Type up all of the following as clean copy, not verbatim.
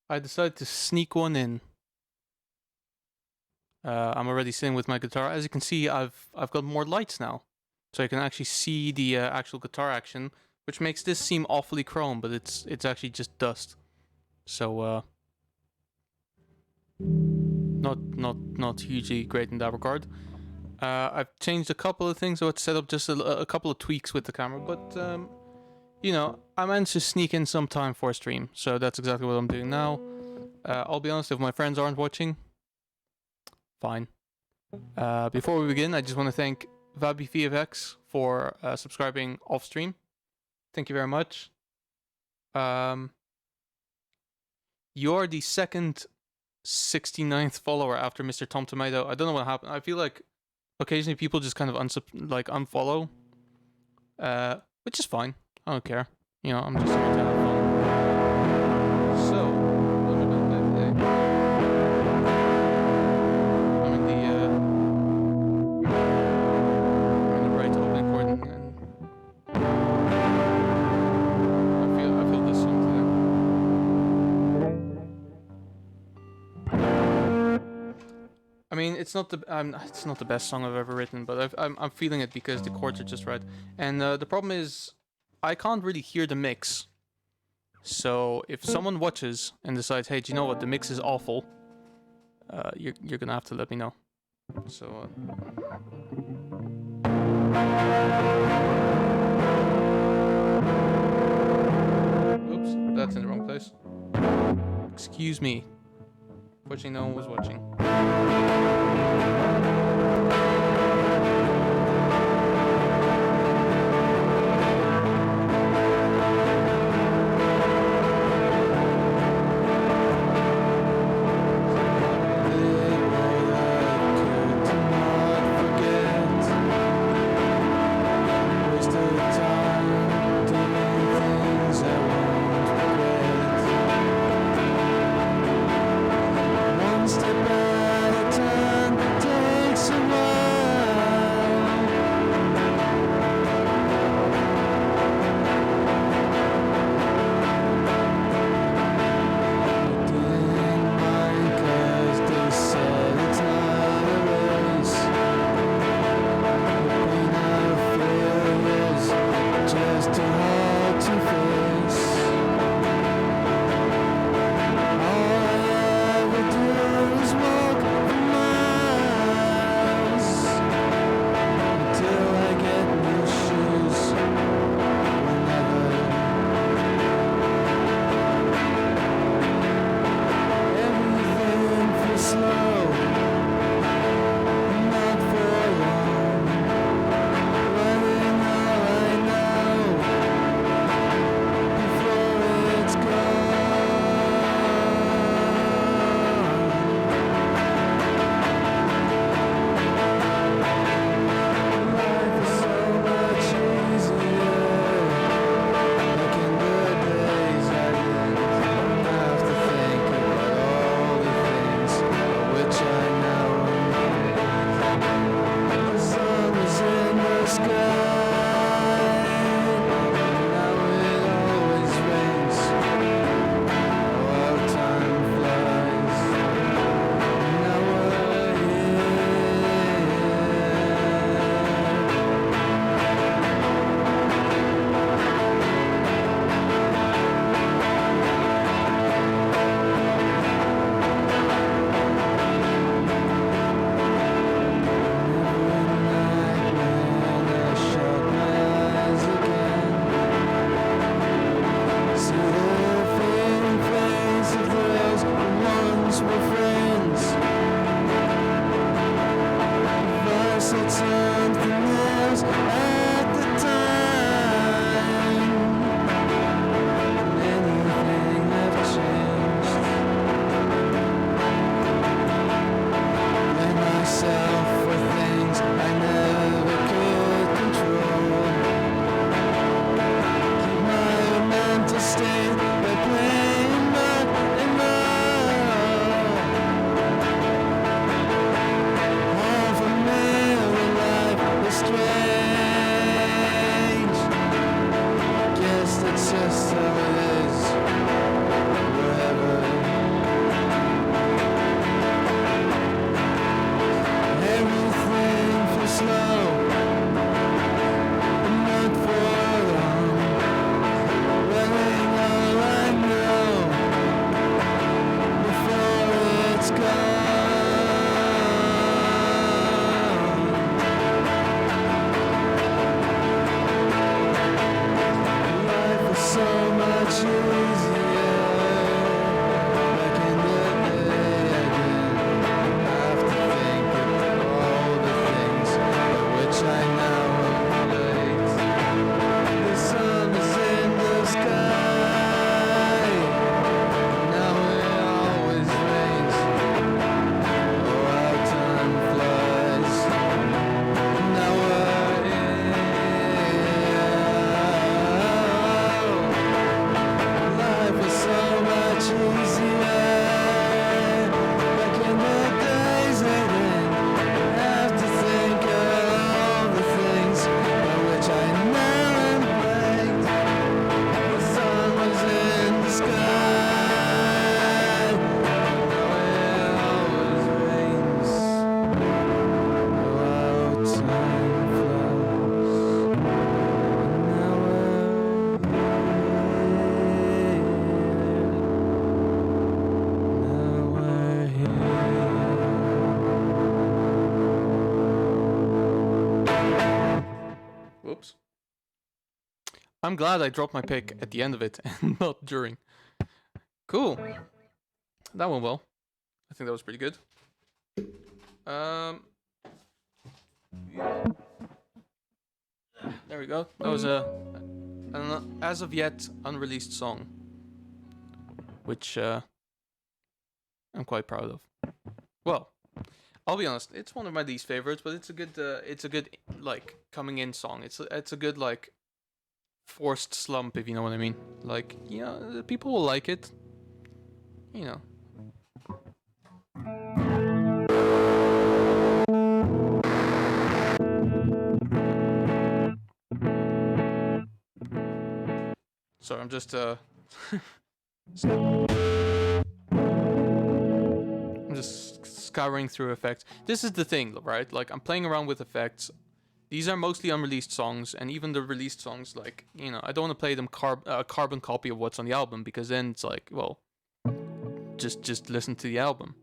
I decided to sneak one in. I'm already sitting with my guitar. As you can see, I've got more lights now, so I can actually see the actual guitar action, which makes this seem awfully chrome, but it's actually just dust. So not hugely great in that regard. I've changed a couple of things. I would set up just a couple of tweaks with the camera, but you know, I managed to sneak in some time for a stream, so that's exactly what I'm doing now. I'll be honest, if my friends aren't watching, fine. Before we begin, I just want to thank VabiVFX for subscribing off stream. Thank you very much. You're the second 69th follower after Mr. Tom Tomato. I don't know what happened. I feel like occasionally people just kind of unfollow, which is fine. I don't care. You know, I'm just here to have fun. So, what am I going to play today? I'm in the right opening chord, and I feel this song today. I mean, it's not the best song I've ever written, but I'm feeling it because the chords are just right. And the problem is, I can't really hear the mix. So if someone watches and decides, hey, do you know what, the mix is awful, you're gonna have to let me know. So oops, that's in the wrong place. Excuse me. Fortunately, no one was watching. Step at a time, take some more. I'm glad I dropped my pick at the end of it and not during. Cool. That went well. I think that was pretty good. There we go. That was an as of yet unreleased song, which I'm quite proud of. Well, I'll be honest, it's one of my least favorites, but it's a good like coming in song. It's a good like forced slump, if you know what I mean. Like, you know, people will like it. You know. Sorry, I'm just I'm just scouring through effects. This is the thing, right? Like, I'm playing around with effects. These are mostly unreleased songs, and even the released songs, like, you know, I don't want to play them carbon copy of what's on the album, because then it's like, well, just listen to the album.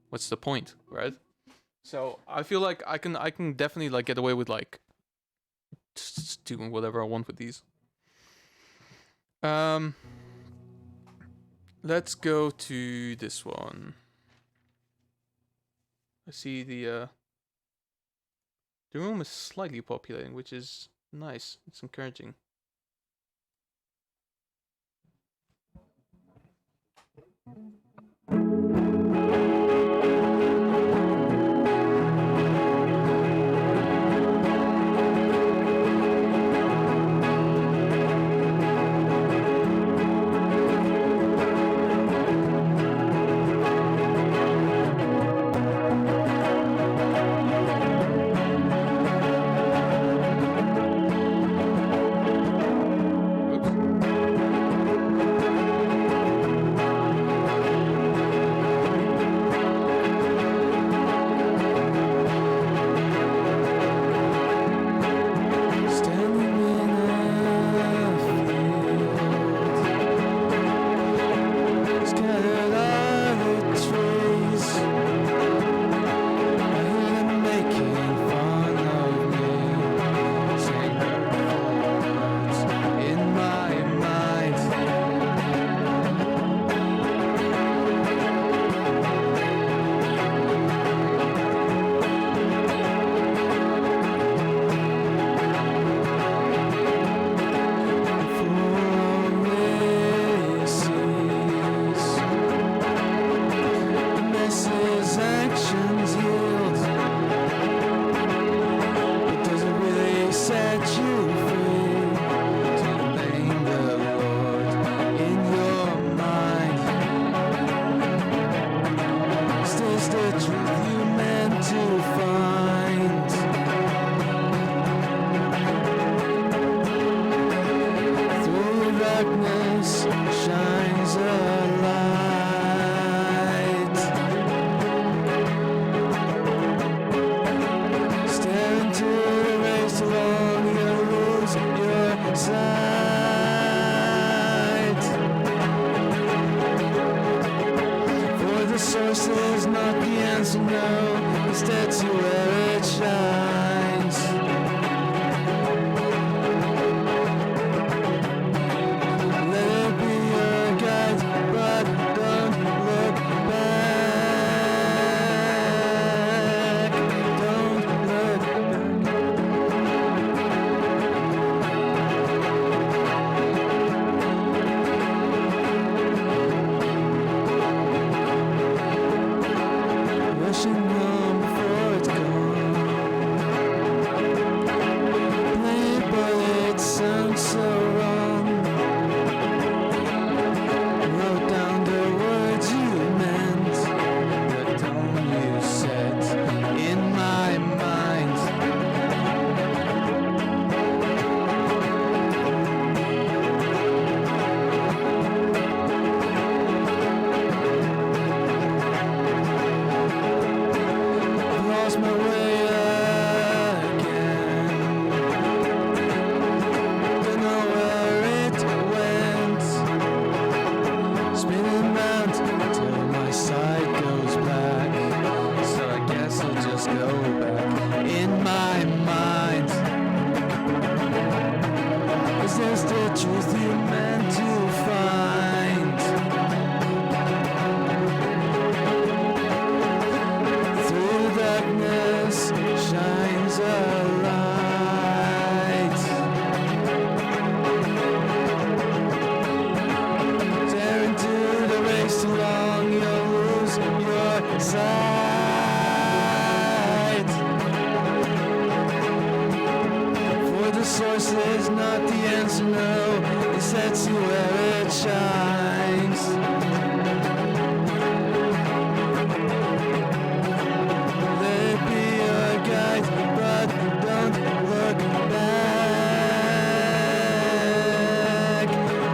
What's the point, right? So I feel like I can definitely like get away with like just doing whatever I want with these. Let's go to this one. I see the room is slightly populating, which is nice. It's encouraging. Is this not the answer, no. Instead, see where it shines. Let it be your guide, but don't look back.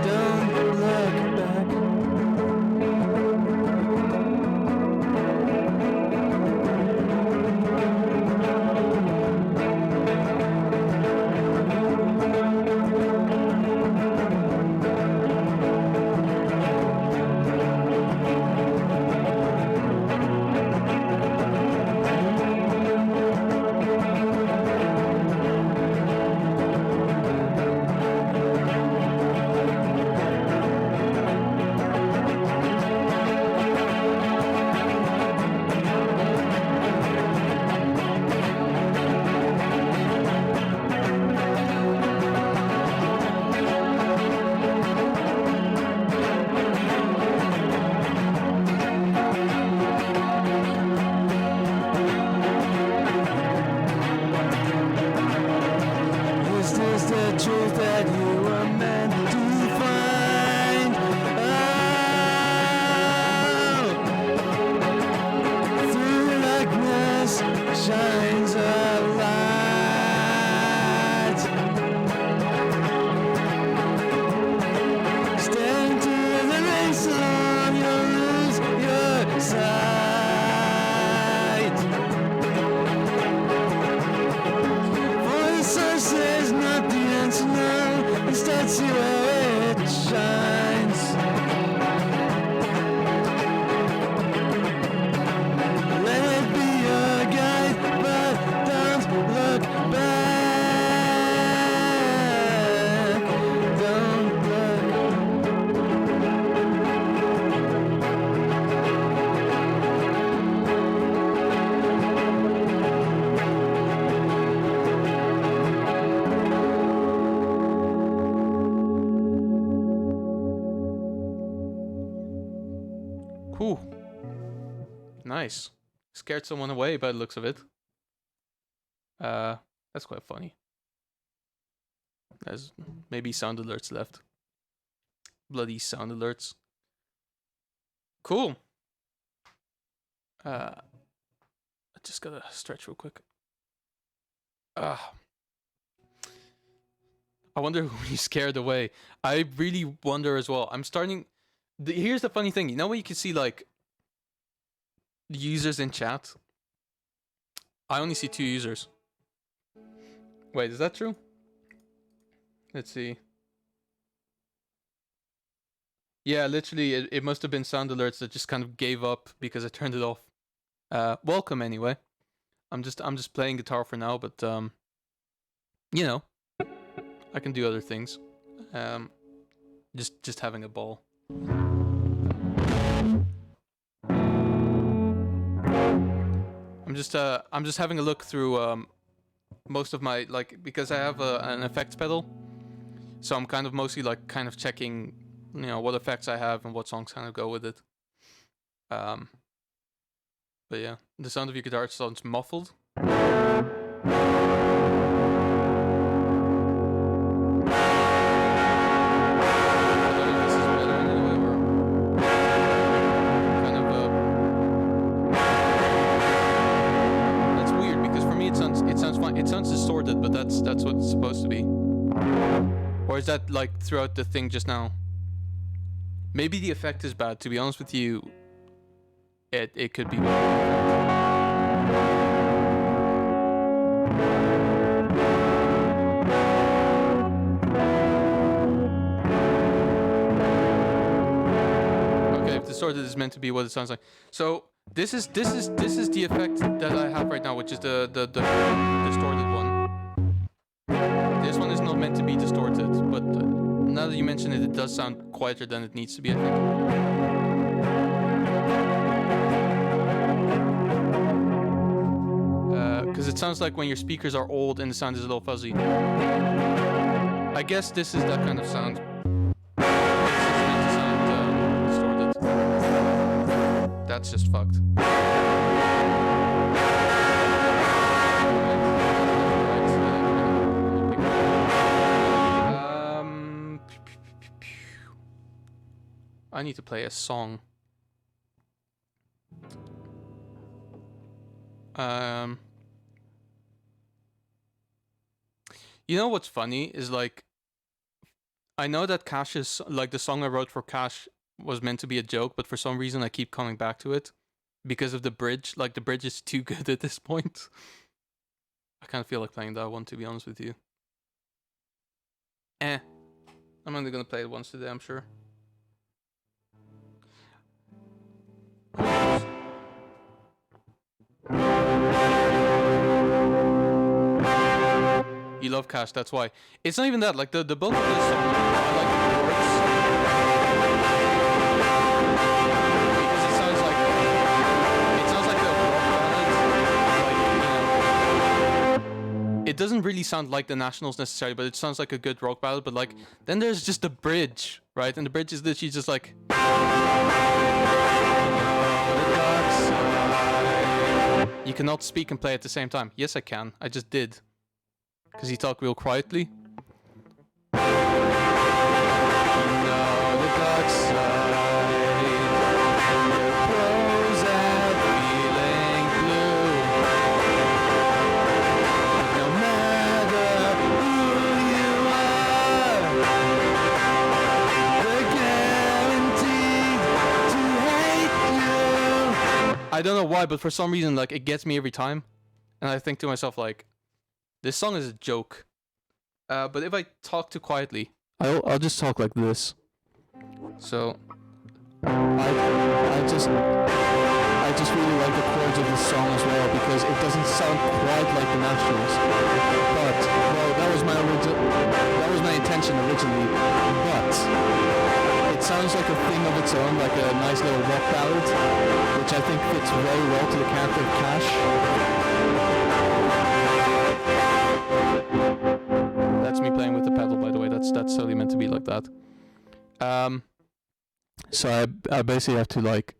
Don't look back. This is the truth that you were meant to find. Oh, through darkness shines a light. Stand to the race along, you'll lose your sight. For the source is not the answer, no. Instead, see where it shines. Let it be your guide, but don't look back. Don't look. Cool. Nice. Scared someone away by the looks of it. That's quite funny. There's maybe sound alerts left. Bloody sound alerts. Cool. I just gotta stretch real quick. I wonder who he scared away. I really wonder as well. I'm starting. Here's the funny thing. You know when you can see like the users in chat? I only see 2 users. Wait, is that true? Let's see. Yeah, literally, it must have been sound alerts that just kind of gave up because I turned it off. Welcome anyway. I'm just playing guitar for now, but you know, I can do other things. Just having a ball. I'm just having a look through most of my, like, because I have an effects pedal, so I'm kind of mostly like kind of checking, you know, what effects I have and what songs kind of go with it. But yeah, the sound of your guitar sounds muffled. It sounds distorted, but that's what it's supposed to be. Or is that like throughout the thing just now? Maybe the effect is bad. To be honest with you, it could be okay, if distorted is meant to be what it sounds like. So this is the effect that I have right now, which is the distorted one. This one is not meant to be distorted, but now that you mention it, it does sound quieter than it needs to be, I think. Because it sounds like when your speakers are old and the sound is a little fuzzy. I guess this is that kind of sound. This is meant to sound distorted. That's just fucked. I need to play a song. You know what's funny is like, I know that Cash's, like the song I wrote for Cash was meant to be a joke, but for some reason I keep coming back to it because of the bridge. Like the bridge is too good at this point. I kind of feel like playing that one, to be honest with you. I'm only gonna play it once today, I'm sure. You love Cash, that's why. It's not even that, like the bulk of this song, I like the chords. Because it sounds like a rock ballad. Like, it doesn't really sound like the Nationals necessarily, but it sounds like a good rock ballad. But like, then there's just the bridge, right? And the bridge is literally just like, you cannot speak and play at the same time. Yes, I can. I just did. Because he talked real quietly. You know the dark side, your clothes are feeling blue. No matter who you are, they're guaranteed to hate you. I don't know why, but for some reason, like, it gets me every time. And I think to myself, like, this song is a joke. But if I talk too quietly, I'll just talk like this. So I just really like the chords of this song as well because it doesn't sound quite like the Nationals. But well, that was my intention originally. But it sounds like a thing of its own, like a nice little rock ballad, which I think fits very well to the character of Cash. That's me playing with the pedal, by the way. That's totally meant to be like that. So I basically have to like.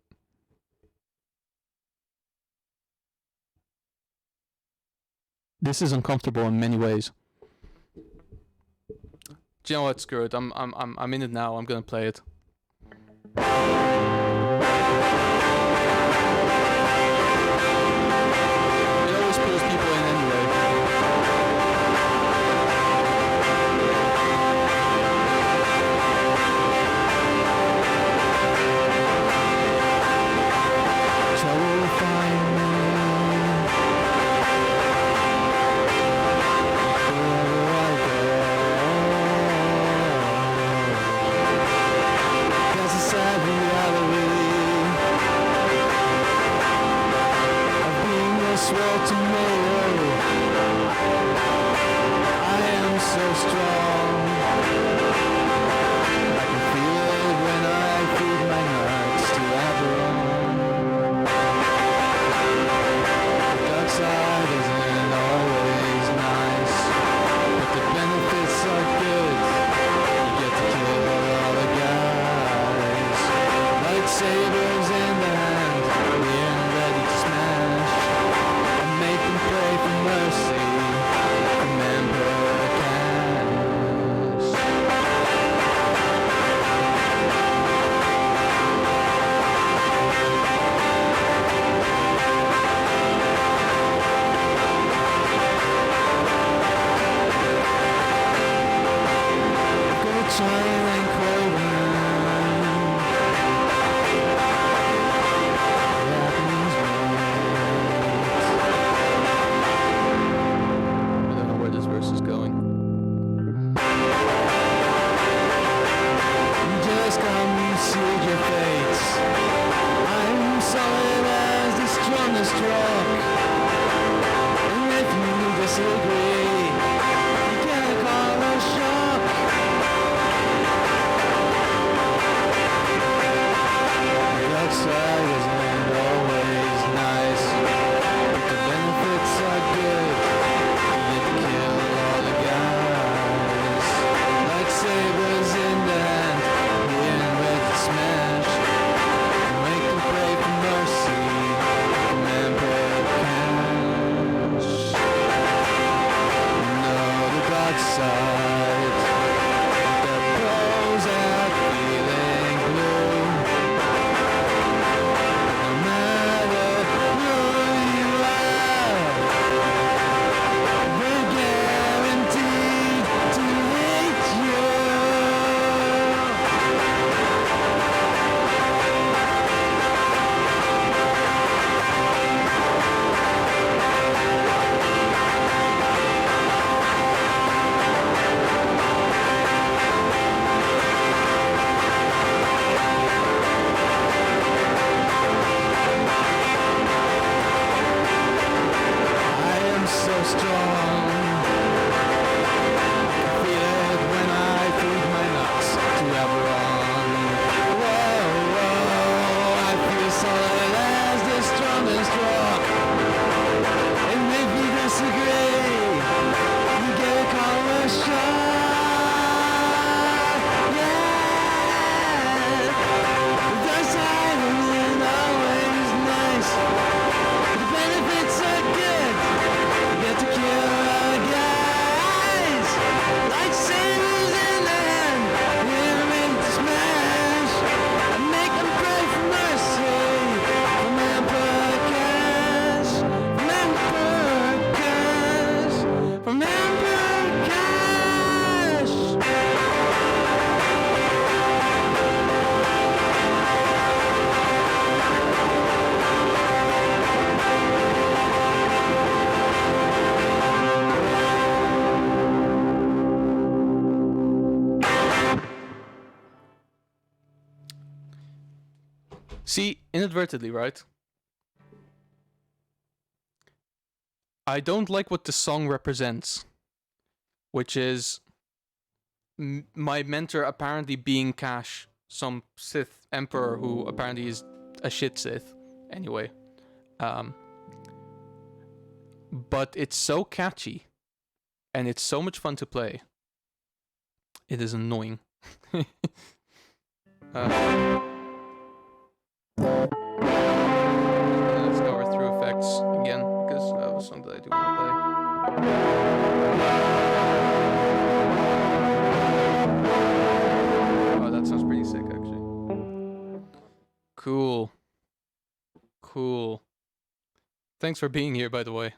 This is uncomfortable in many ways. Do you know what? Screw it. I'm in it now. I'm gonna play it. It always pulls people in anyway. side. The pros are feeling blue. See, inadvertently, right? I don't like what the song represents, which is my mentor apparently being Cash, some Sith emperor who apparently is a shit Sith. Anyway, but it's so catchy, and it's so much fun to play. It is annoying. Let's go through effects again because that was something I do want to play. Oh, that sounds pretty sick, actually. Cool. Cool. Thanks for being here, by the way.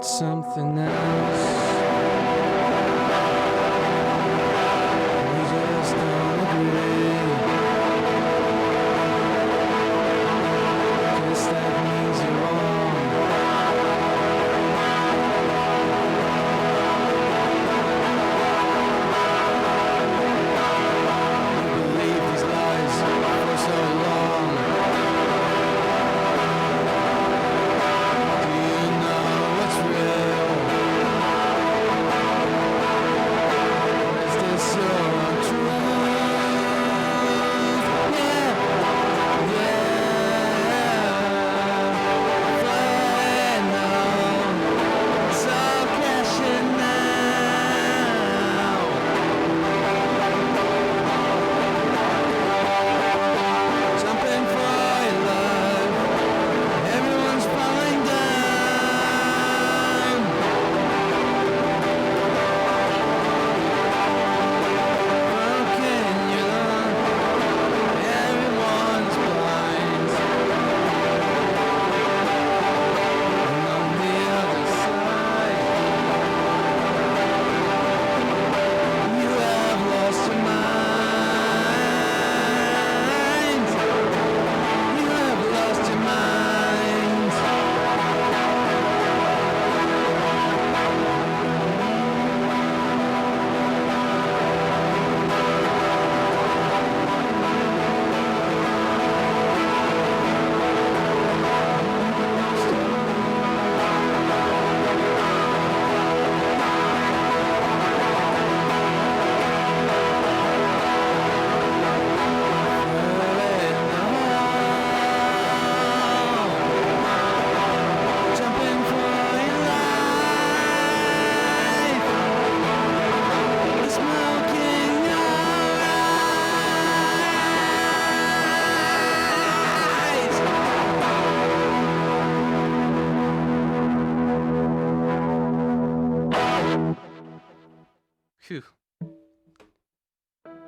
Something else. We just don't agree. 'Cause that means you're wrong. You believe these lies for so long. Do you know what's real?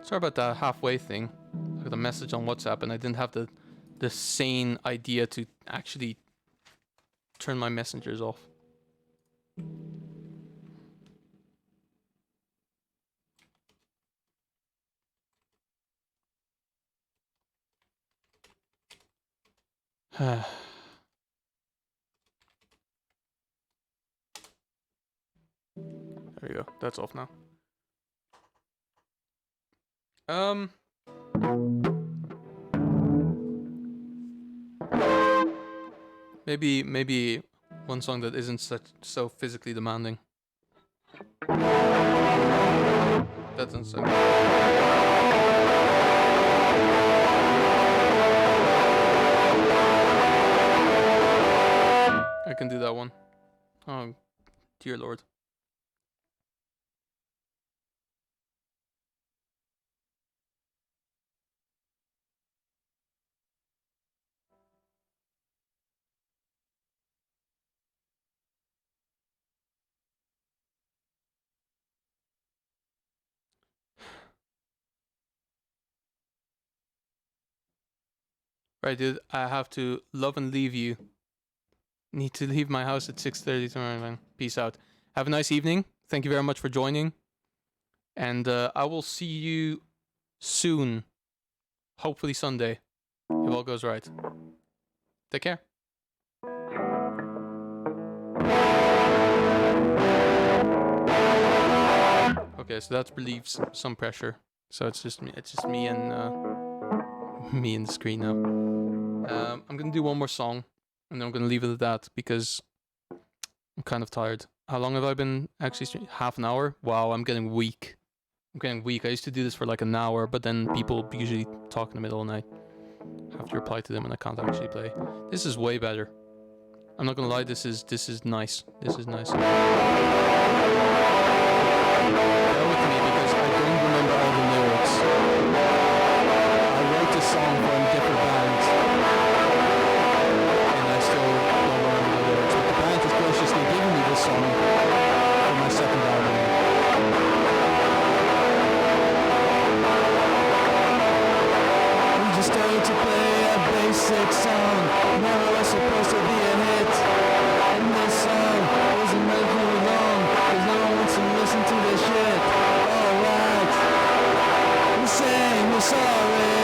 Sorry about that halfway thing. I got a message on WhatsApp and I didn't have the sane idea to actually turn my messengers off. There we go. That's off now. Maybe one song that isn't so physically demanding. That doesn't sound. I can do that one. Oh, dear Lord. Right, dude. I have to love and leave you. Need to leave my house at 6:30 tomorrow, man. Peace out. Have a nice evening. Thank you very much for joining. And I will see you soon. Hopefully Sunday. If all goes right. Take care. Okay, so that relieves some pressure. So it's just me and me in the screen now. I'm gonna do one more song, and then I'm gonna leave it at that because I'm kind of tired. How long have I been actually streaming? Half an hour? Wow, I'm getting weak. I used to do this for like an hour, but then people usually talk in the middle of the night. I have to reply to them and I can't actually play. This is way better. I'm not gonna lie, this is nice. This is nice. Bear with me because I don't remember all the lyrics. I wrote this song for a different band, and I still don't remember the lyrics. But the band has graciously given me this song for my second album. Just started to play a basic song. Never was supposed to be a hit. And this song wasn't meant to be long, cause no one wants to listen to this shit. Alright, we're saying we're sorry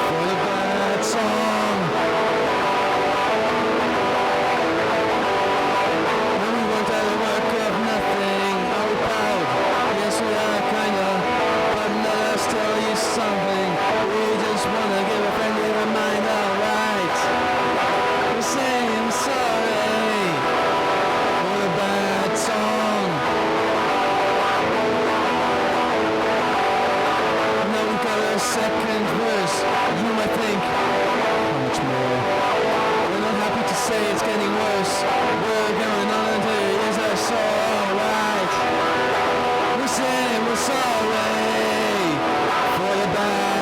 for the bad song. When we worked out a work of nothing, are we proud? Yes we are, kinda. But let us tell you something. We just wanna give a friendly reminder, right? We're saying sorry for the bad song. Now we got a second verse. You might think, how much more? We're not happy to say it's getting worse. We're going on until it is a sore, right? We're saying we're sorry for the bad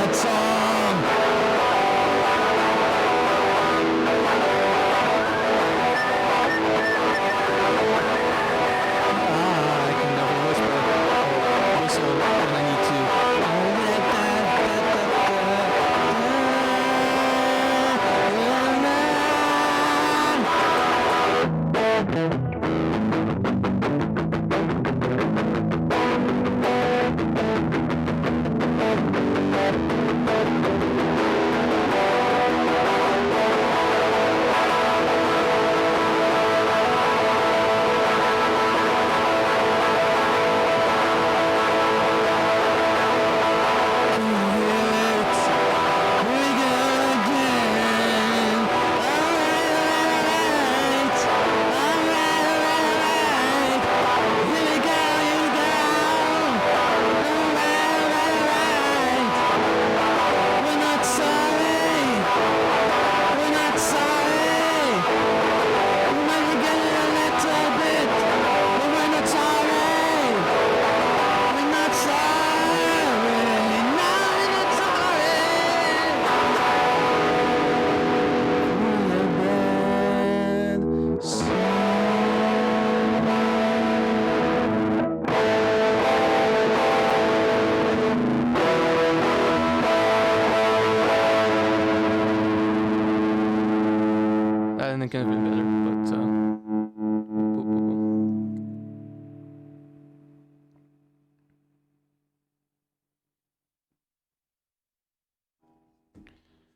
ending could have been better,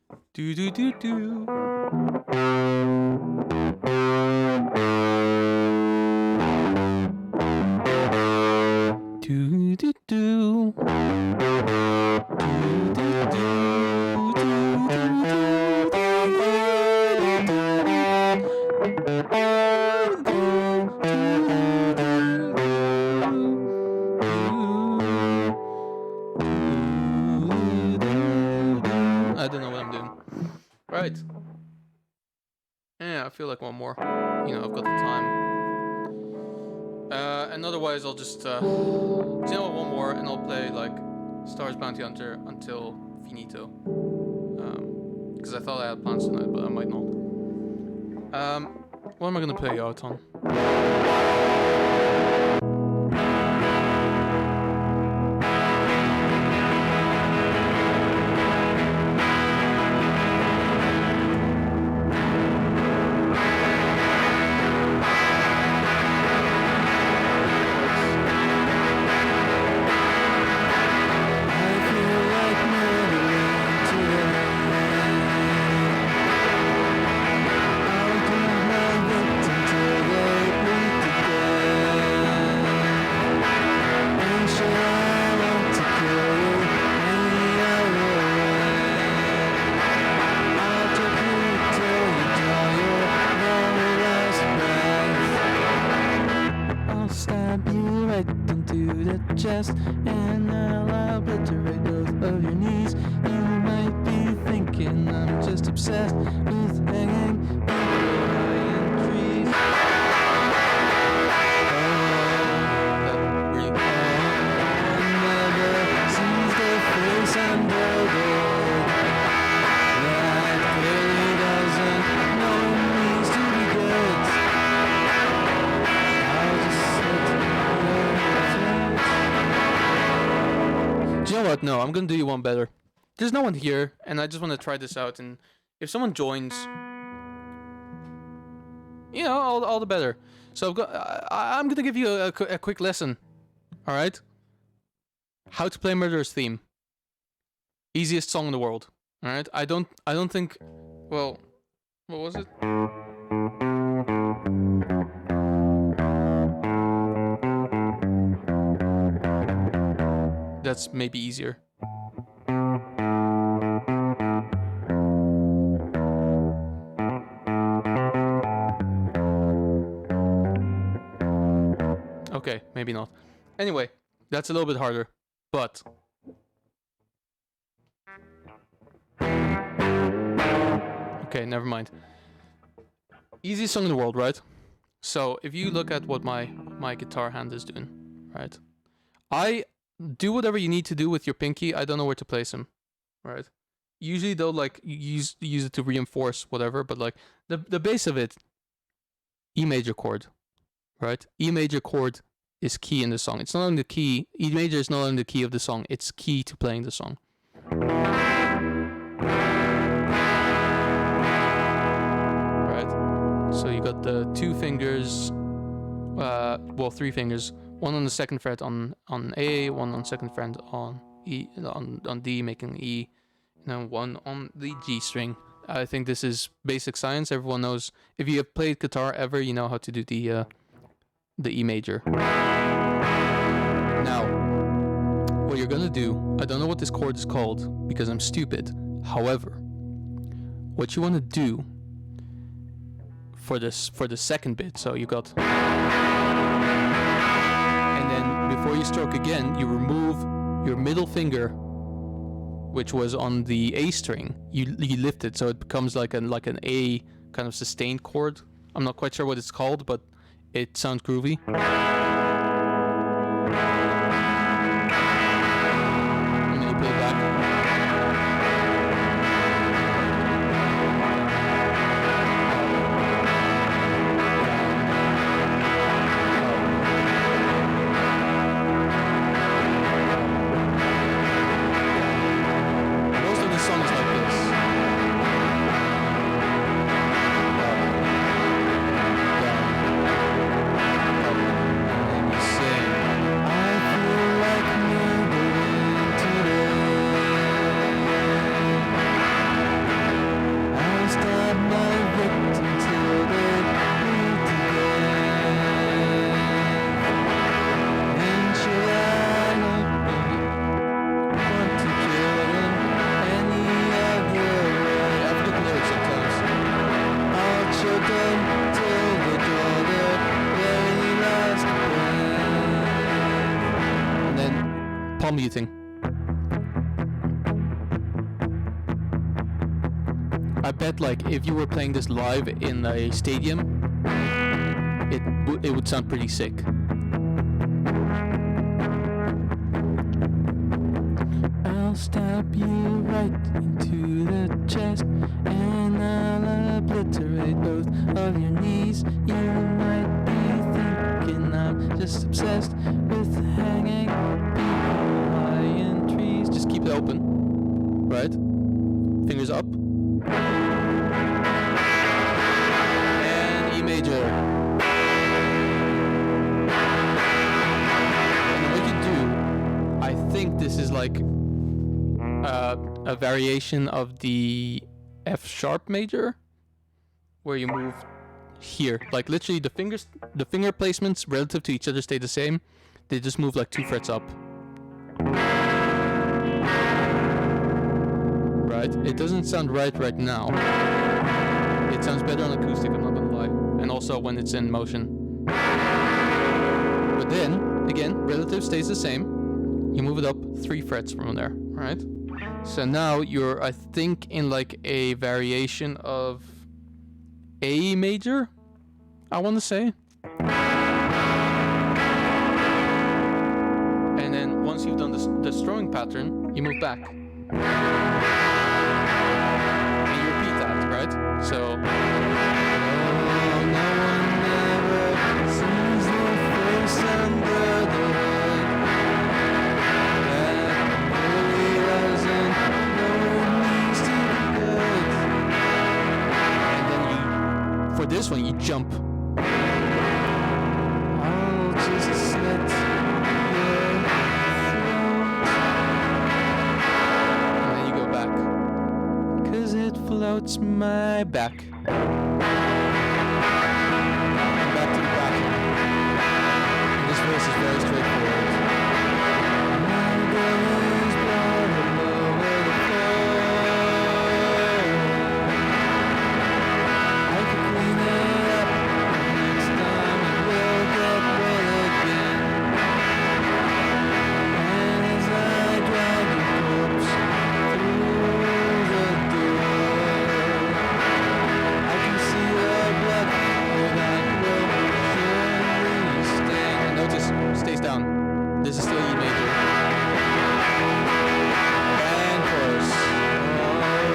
but do do do do. Do do do. I don't know what I'm doing. Right. Yeah, I feel like one more. You know, I've got the time. And otherwise, I'll just, you know, one more, and I'll play like Stars Bounty Hunter until finito. Because I thought I had plans tonight, but I might not. What am I gonna play out on? Chest and I'll obliterate both of your knees. You might be thinking I'm just obsessed with hanging people high in trees. One never sees the face under the hood. That clearly doesn't know it means to be good. I'll just do you know what? No, I'm gonna do you one better. There's no one here, and I just want to try this out. And if someone joins, you know, all the better. So I'm gonna give you a quick lesson. All right? How to play Murderer's Theme. Easiest song in the world. All right? I don't think. Well, what was it? That's maybe easier. Okay, maybe not. Anyway, that's a little bit harder, but okay, never mind. Easiest song in the world, right? So if you look at what my guitar hand is doing, right? I do whatever you need to do with your pinky. I don't know where to place him, right? Usually they'll like use it to reinforce whatever, but like the base of it, E major chord, right? E major chord is key in the song. It's not only the key. E major is not only the key of the song. It's key to playing the song. Right. So you got the two fingers, well, three fingers. One on the second fret on A, one on second fret on E, on D, making E, and then one on the G string. I think this is basic science. Everyone knows. If you have played guitar ever, you know how to do the E major. Now, what you're gonna do, I don't know what this chord is called because I'm stupid. However, what you want to do for the second bit, so you got, and then before you stroke again, you remove your middle finger, which was on the A string. You lift it so it becomes like an A kind of sustained chord. I'm not quite sure what it's called, but it sounds groovy. And then you play it back. Most of the songs like this. muting. I bet like if you were playing this live in a stadium, it would sound pretty sick. I'll stab you right into the chest, and I'll obliterate both of your knees. You might be thinking I'm just obsessed with hanging people high in trees. Just keep it open, right? Fingers up. And E major. And what you do, I think this is like a variation of the F sharp major, where you move here. Like literally the finger placements relative to each other stay the same. They just move like 2 frets up. Right? It doesn't sound right now. It sounds better on acoustic, I'm not gonna lie. And also when it's in motion. But then, again, relative stays the same. You move it up 3 frets from there, right? So now you're, I think, in like a variation of A major, I want to say. And then once you've done the strumming pattern, you move back. And you repeat that, right? So... No one ever sees the face under the hood. That really doesn't know it means to be good. And then you, for this one, you jump. I'll just slit your throat. And then you go back. 'Cause it floats my back. Back to the back. And this verse is very straightforward. My belly's blown all over the floor. I could clean it up next time it will get wet again. And as I drag your corpse through the door, I can see the blood that will surely sting. And notice, stays down. This is still E major. And chorus. Oh,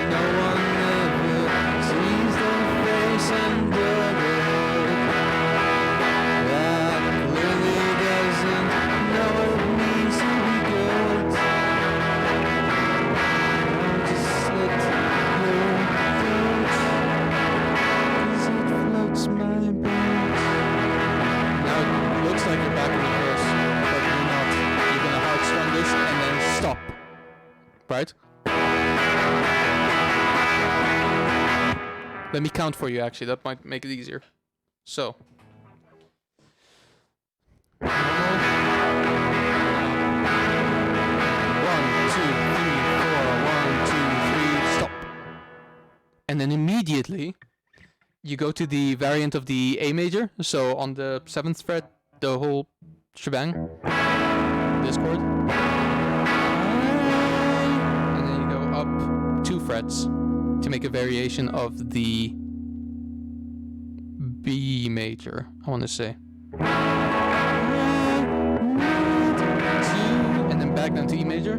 no one ever sees the face under the hood. That clearly doesn't know what it means to be good. I'll just slit your throat, 'cause it floats my boat. Now it looks like you're back in the verse, but you're not. You're gonna hard strum this and then stop. Right? Let me count for you actually, that might make it easier. So. 1, 2, 3, 4, 1, 2, 3, stop. And then immediately you go to the variant of the A major, so on the 7th fret, the whole shebang, this chord. And then you go up 2 frets to make a variation of the B major, I want to say. 2, and then back down to E major,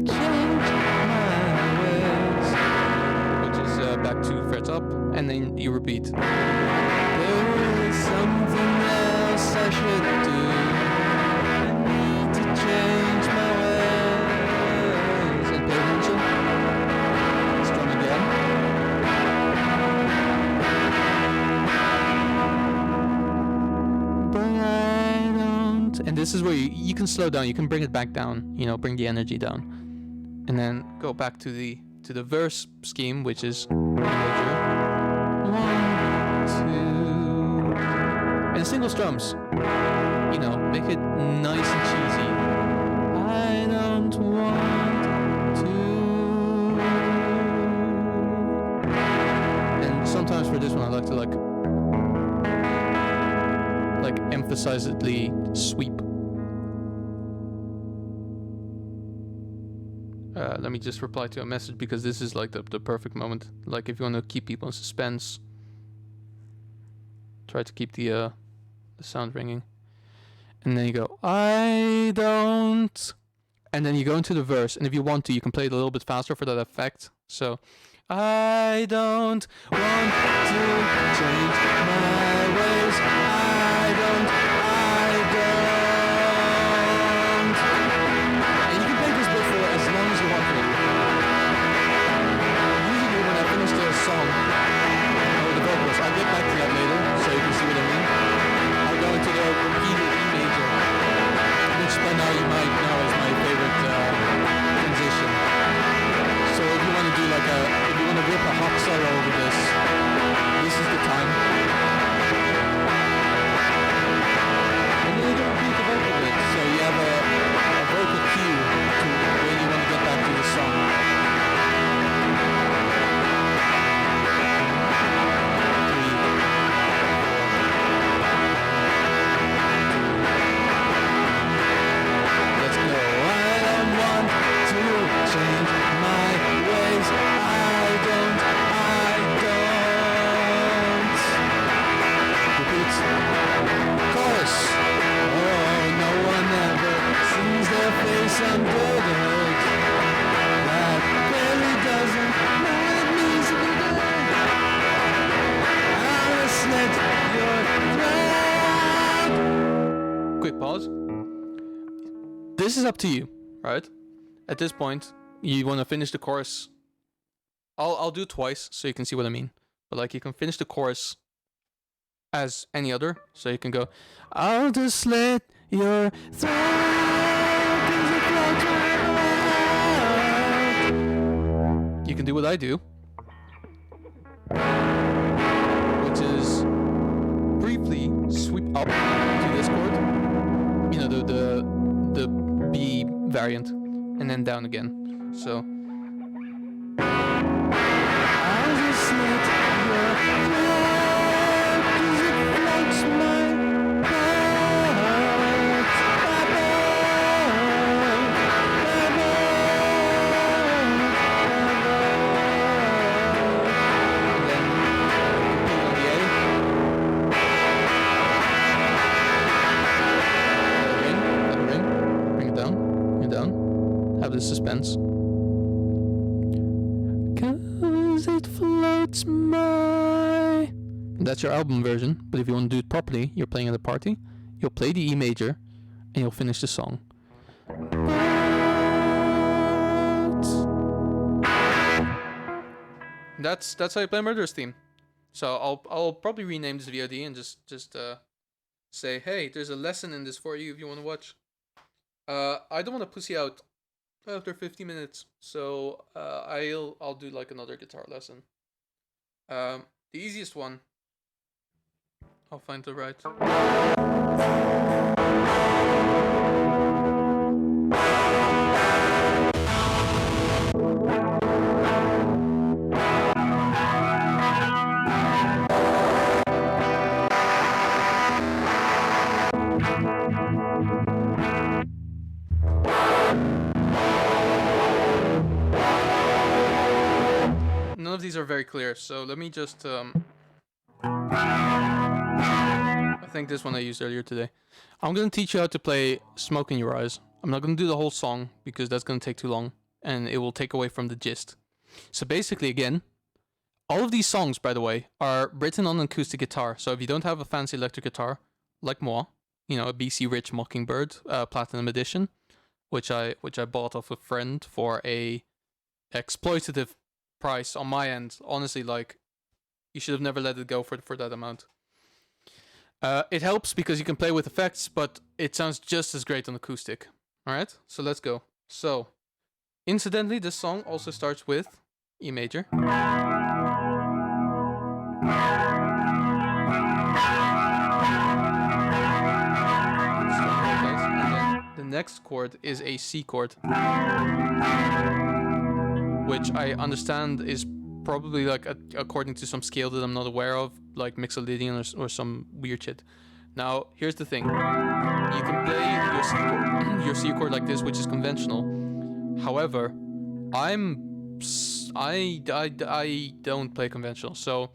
Change my ways. which is back 2 frets up, and then you repeat. There is something else I should do. I need to change my ways. And pay attention. Strum again. But I don't. And this is where you can slow down, you can bring it back down, you know, bring the energy down. And then go back to the verse scheme, which is E major. 1, 2, and single strums. You know, make it nice and cheesy. I don't want to. And sometimes for this one, I like to like emphasizedly sweep. Let me just reply to a message because this is like the perfect moment. Like if you want to keep people in suspense, try to keep the sound ringing. And then you go, I don't. And then you go into the verse. And if you want to, you can play it a little bit faster for that effect. So, I don't want to change my ways. I don't. And you can play this bit for as long as you want to. Usually when I finish the song, or the vocals, I'll get back to that later, so you can see what I mean. I'll go into the repeated E major, which by now you might know is my favorite transition. So if you want to do like if you want to rip a hot solo over this, this is the time. And then you can repeat the vocal bit, so you have a vocal cue to when you want to get back to the song. Quick pause. This is up to you, right? At this point, you want to finish the chorus. I'll do it twice so you can see what I mean. But like you can finish the chorus as any other, so you can go, I'll just slit your throat. You can do what I do, which is briefly sweep up to this chord, you know, the B variant, and then down again. So I'll just slit your throat 'cause it floats my boat. Have the suspense. 'Cause it floats my... That's your album version, but if you want to do it properly, you're playing at a party, you'll play the E major, and you'll finish the song. That's how you play Murderous Theme. So I'll probably rename this VOD and just say, hey, there's a lesson in this for you if you want to watch. I don't want to pussy out after 50 minutes, so I'll do like another guitar lesson. The easiest one, I'll find the right. None of these are very clear, so let me just I think this one I used earlier today. I'm gonna teach you how to play Smoke in Your Eyes. I'm not gonna do the whole song because that's gonna take too long and it will take away from the gist. So basically, again, all of these songs, by the way, are written on an acoustic guitar. So if you don't have a fancy electric guitar, like moi, you know, a BC Rich Mockingbird Platinum Edition, which I bought off a friend for a exploitative price on my end. Honestly, like, you should have never let it go for that amount. It helps because you can play with effects, but it sounds just as great on acoustic. Alright, so let's go. So, incidentally, this song also starts with E major. And then the next chord is a C chord, which I understand is probably like according to some scale that I'm not aware of, like Mixolydian or some weird shit. Now, here's the thing. You can play your C chord like this, which is conventional. However, I don't play conventional, so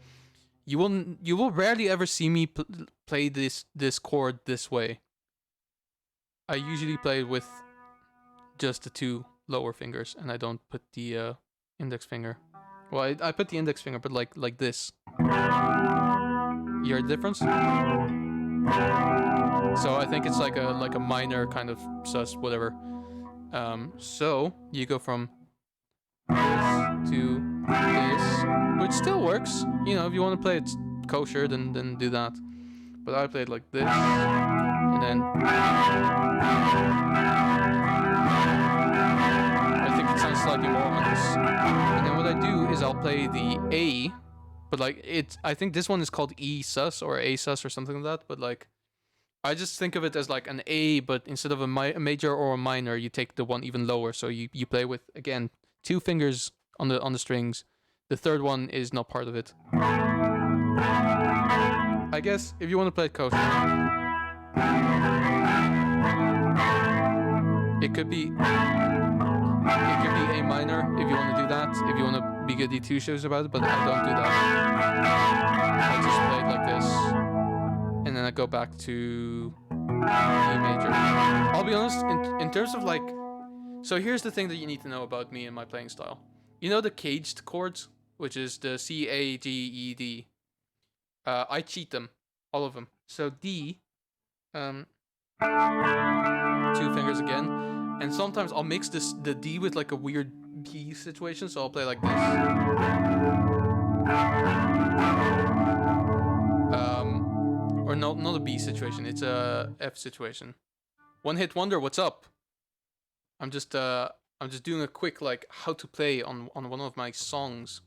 you will rarely ever see me play this chord this way. I usually play with just the two lower fingers, and I don't put the index finger. Well, I put the index finger, but like this. You hear the difference? So I think it's like a minor kind of sus, whatever. So you go from this to this, which still works. You know, if you want to play it kosher, then do that. But I play it like this, and then I think it sounds slightly more ominous. And then what I do is I'll play the A, but like I think this one is called E sus or A sus or something like that. But like, I just think of it as like an A, but instead of a major or a minor, you take the one even lower. So you play with, again, two fingers on the strings. The third one is not part of it. I guess if you want to play it kosher, it could be A minor if you want to do that. If you want to be goody two shoes about it, but I don't do that. I just play it like this, and then I go back to E major. I'll be honest, in terms of like, so here's the thing that you need to know about me and my playing style. You know the caged chords, which is the C, A, G, E, D. I cheat them, all of them. So D, two fingers again, and sometimes I'll mix the D with like a weird B situation. So I'll play like this. Or not a B situation. It's a F situation. One hit wonder. What's up? I'm just doing a quick like how to play on one of my songs,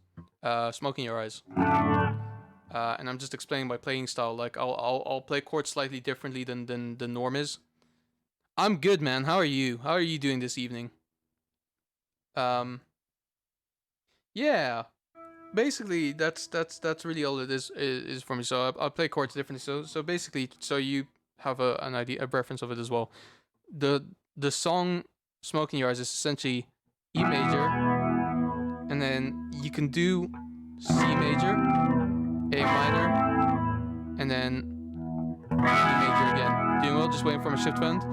"Smoke in Your Eyes," and I'm just explaining my playing style. Like I'll play chords slightly differently than the norm is. I'm good, man. How are you? How are you doing this evening? Yeah. Basically, that's really all it is for me. So I play chords differently. So basically, so you have an idea, a reference of it as well. The song "Smoke in Your Eyes" is essentially E major, and then you can do C major, A minor, and then E major again. Doing well, just waiting for my shift to end.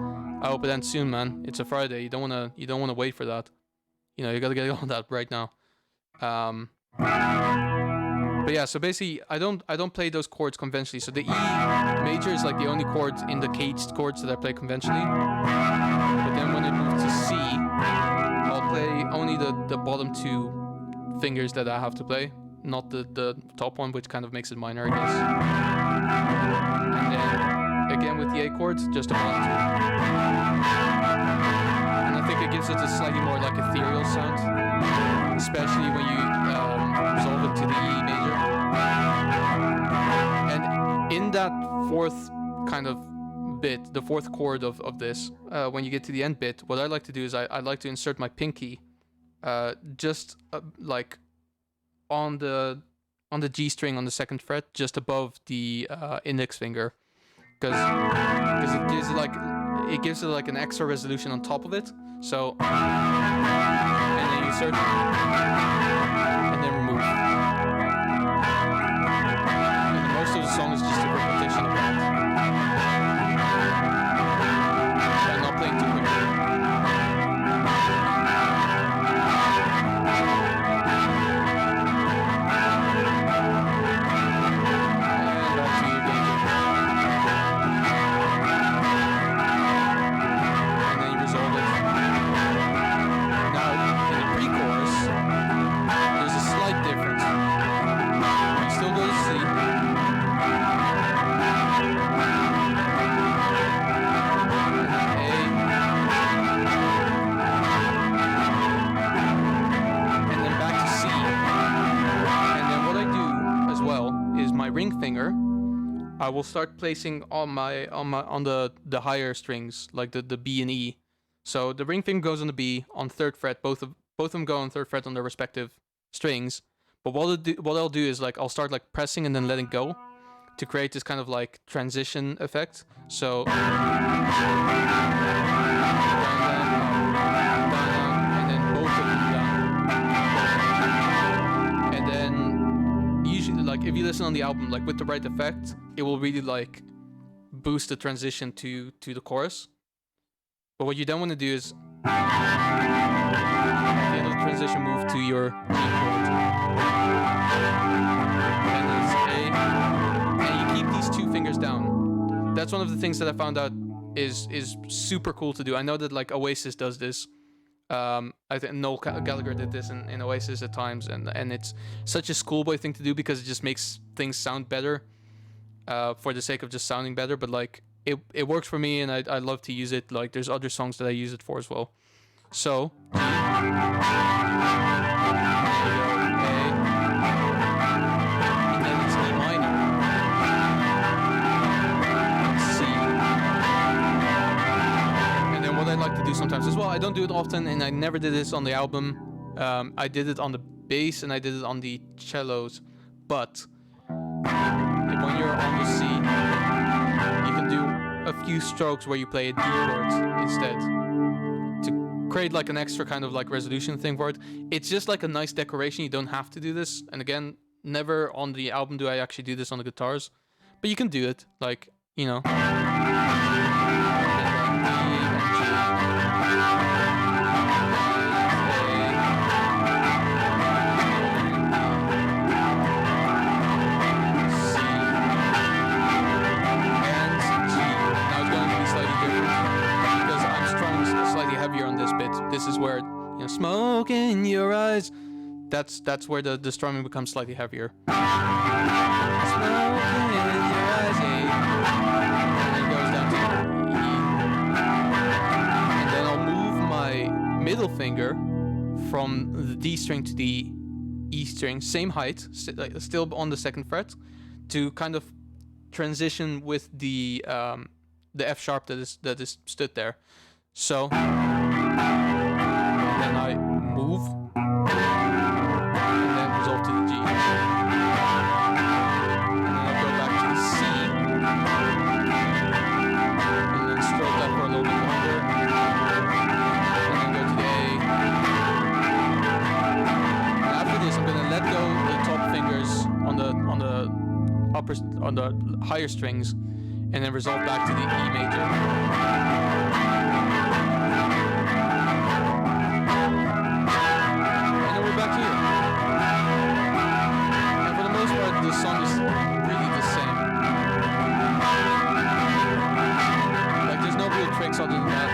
I hope it ends soon, man. It's a Friday. You don't wanna wait for that. You know, you gotta get on that right now. But yeah, so basically, I don't play those chords conventionally. So the E major is like the only chord in the caged chords that I play conventionally. But then when I move to C, I'll play only the bottom two fingers that I have to play, not the top one, which kind of makes it minor, I guess. And then again with the A chords, just a bottom two. And I think it gives it a slightly more like ethereal sound, especially when you resolve it to the E major. And in that fourth kind of bit, the fourth chord of this, when you get to the end bit, what I like to do is I like to insert my pinky just like on the G string on the second fret, just above the index finger, because it gives it like an extra resolution on top of it. So and then you insert and then remove. And most of the song is just a repetition of that. So I'm not playing too quickly. And back to your game. And then you resolve it. Now, in the pre-chorus, there's a slight difference. You still go to C. And then back to C. And then what I do as well is my ring finger, I will start placing on the higher strings, like the B and E. So the ring finger goes on the B on third fret. Both of them go on third fret on their respective strings. But what I'll do is like I'll start like pressing and then letting go to create this kind of like transition effect. So down, and then both of them down. if you listen on the album, like with the right effect, it will really like boost the transition to the chorus. But what you don't want to do is at the end of the transition move to your E chord. And it's A, and you keep these two fingers down. That's one of the things that I found out is super cool to do. I know that like Oasis does this. I think Noel Gallagher did this in Oasis at times, and it's such a schoolboy thing to do because it just makes things sound better, for the sake of just sounding better. But like it works for me, and I love to use it. Like there's other songs that I use it for as well. So G, and then it's E minor, C, and then what I like to do sometimes as well. I don't do it often, and I never did this on the album. I did it on the bass and I did it on the cellos, but when you're on the C, you can do a few strokes where you play a D chord instead to create like an extra kind of like resolution thing for it. It's just like a nice decoration. You don't have to do this. And again, never on the album do I actually do this on the guitars, but you can do it, like, you know. On this bit, this is where, you know, smoke in your eyes. That's where the strumming becomes slightly heavier. Smoke in your eyes, yeah. And then it goes down to E. And then I'll move my middle finger from the D string to the E string, same height, still on the second fret, to kind of transition with the F sharp that is stood there. So, and then I move, and then resolve to the G. And then I go back to the C, and then stroke that for a little bit longer, and then go to the A. And after this, I'm gonna let go the top fingers on the higher strings, and then resolve back to the E major. Back here. And for the most part, the song is really the same. Like, there's no real tricks other than that.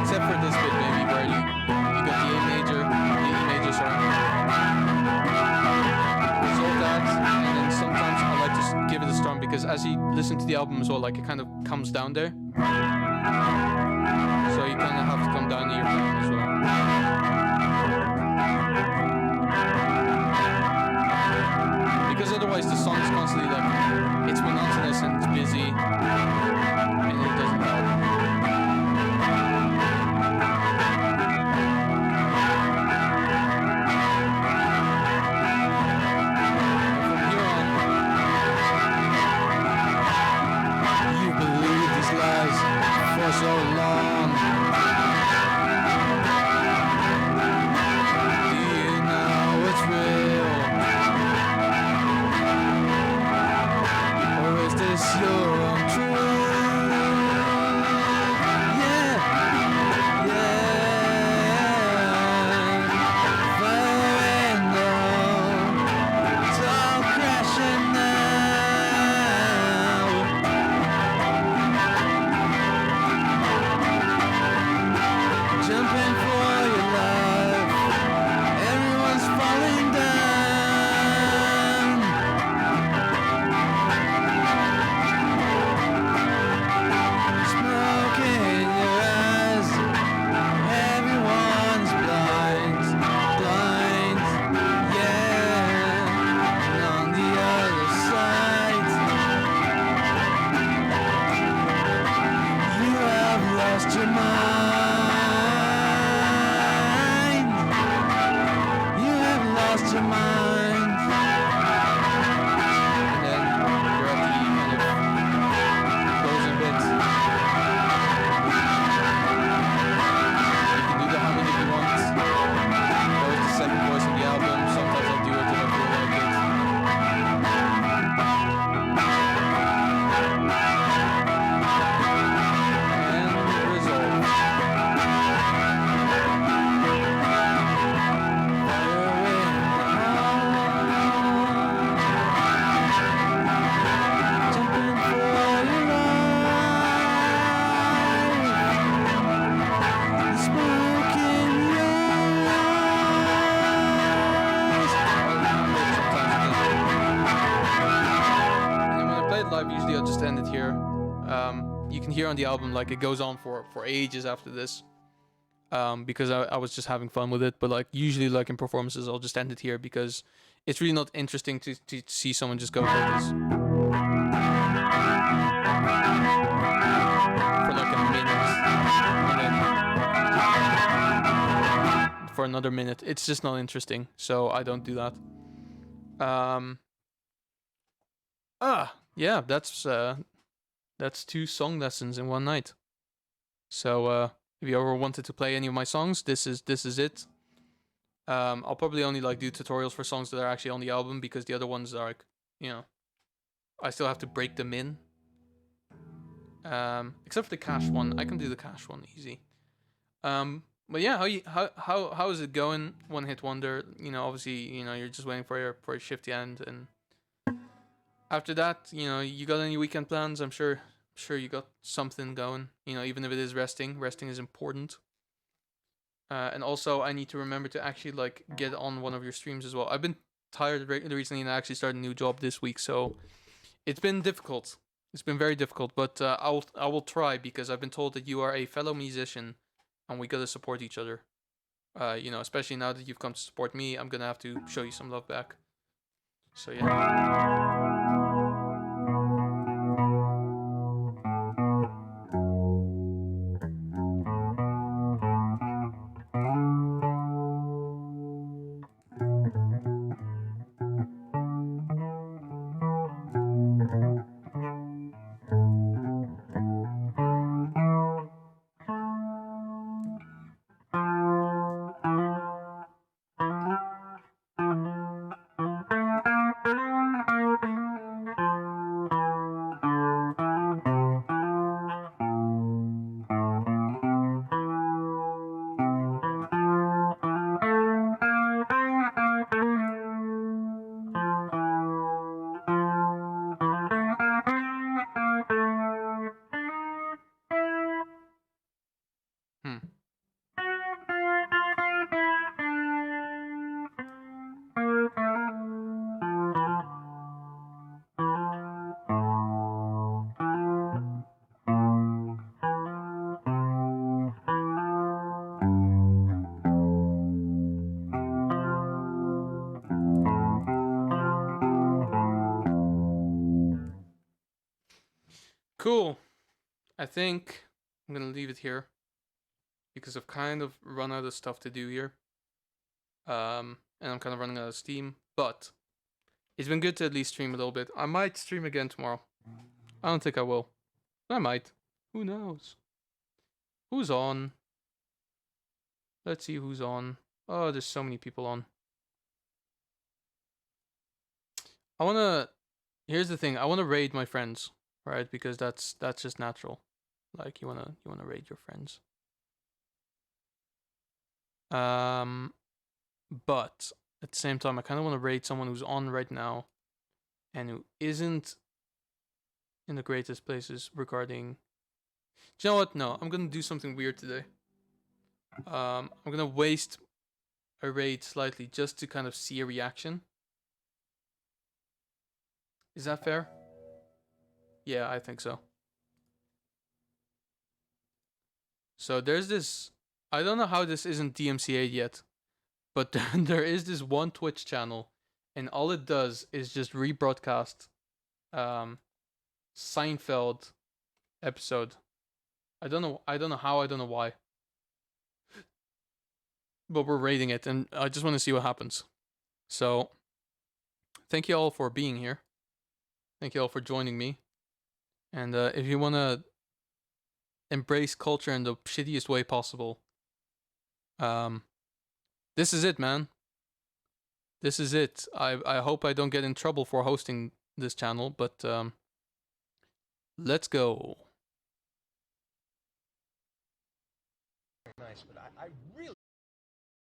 Except for this bit, maybe, where you got the E major, sorry. Resolve that, and then sometimes I like to give it a strum, because as you listen to the album as well, like, it kind of comes down there. So you kind of have to come down to your tone as well. Because otherwise the song is constantly like, it's monotonous and it's busy, and it doesn't help. And from here on, you believe these lies for so long. Do you know it's real? Or is this your own truth? Yeah, yeah. Fire and low, it's all crashing now. Jumping for your life, everyone's falling down. Smoke in your eyes, everyone's blind, blind, yeah. And on the other side, you have lost your mind. Your mind, and then you're at the kind of closing bit. You can do the humming if you want. Goes You can hear on the album like it goes on for ages after this. Because I was just having fun with it, but like usually like in performances I'll just end it here because it's really not interesting to see someone just go for this for like a minute and then for another minute. It's just not interesting, so I don't do that. Yeah, that's 2 song lessons in one night. So if you ever wanted to play any of my songs, this is it. I'll probably only like do tutorials for songs that are actually on the album because the other ones are like, you know, I still have to break them in. Except for the cash one, I can do the cash one easy. But yeah, how is it going? One hit wonder. You know, obviously, you know, you're just waiting for your shift to end, and after that, you know, you got any weekend plans? I'm sure you got something going. You know, even if it is resting. Resting is important. And also, I need to remember to actually like get on one of your streams as well. I've been tired recently, and I actually started a new job this week, so it's been difficult. It's been very difficult, but I will try because I've been told that you are a fellow musician, and we gotta support each other. You know, especially now that you've come to support me, I'm gonna have to show you some love back. So yeah. Hmm. Cool. I think I'm gonna leave it here because I've kind of run out of stuff to do here. And I'm kind of running out of steam, but it's been good to at least stream a little bit. I might stream again tomorrow. I don't think I will. I might. Who knows? Who's on? Let's see who's on. Oh, there's so many people on. I wanna. Here's the thing. I wanna raid my friends, right? Because that's just natural. Like you wanna raid your friends. But at the same time, I kind of want to raid someone who's on right now, and who isn't in the greatest places regarding. Do you know what? No, I'm gonna do something weird today. I'm gonna waste a raid slightly just to kind of see a reaction. Is that fair? Yeah, I think so. So there's this. I don't know how this isn't DMCA yet, but there is this one Twitch channel, and all it does is just rebroadcast Seinfeld episode. I don't know how, I don't know why. But we're rating it, and I just want to see what happens. So, thank you all for being here. Thank you all for joining me. And if you want to embrace culture in the shittiest way possible, this is it, man. This is it. I hope I don't get in trouble for hosting this channel, but let's go. Nice, but I really